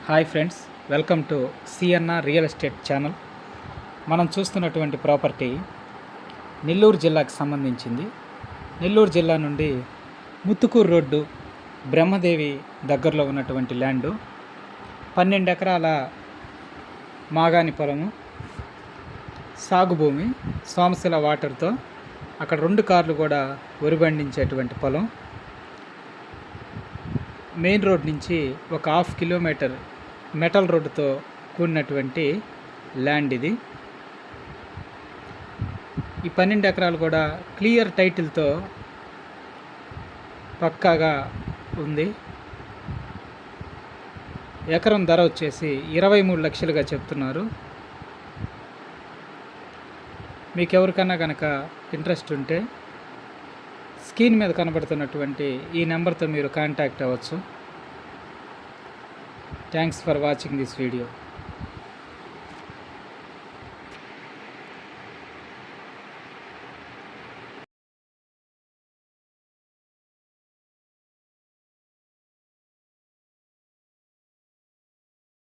Hi friends, welcome to CNR real estate channel. మనం చూస్తున్నటువంటి property Nellore జిల్లాకు సంబంధించింది. నెల్లూరు జిల్లా నుండి ముత్తుకూరు రోడ్డు బ్రహ్మదేవి దగ్గరలో ఉన్నటువంటి ల్యాండు, 12 ఎకరాల మాగాని పొలము, సాగు భూమి, సోమశిల వాటర్తో అక్కడ 2 కార్లు కూడా వరి పండించేటువంటి పొలం. మెయిన్ రోడ్ నుంచి ఒక 1/2 కిలోమీటర్ మెటల్ రోడ్డుతో కూడినటువంటి ల్యాండ్ ఇది. ఈ 12 ఎకరాలు కూడా క్లియర్ టైటిల్తో పక్కాగా ఉంది. ఎకరం ధర వచ్చేసి 23 లక్షలుగా చెప్తున్నారు. మీకు ఎవరికన్నా కనుక ఇంట్రెస్ట్ ఉంటే స్క్రీన్ మీద కనబడుతున్నటువంటి ఈ నెంబర్తో మీరు కాంటాక్ట్ అవ్వచ్చు. Thanks for watching this video.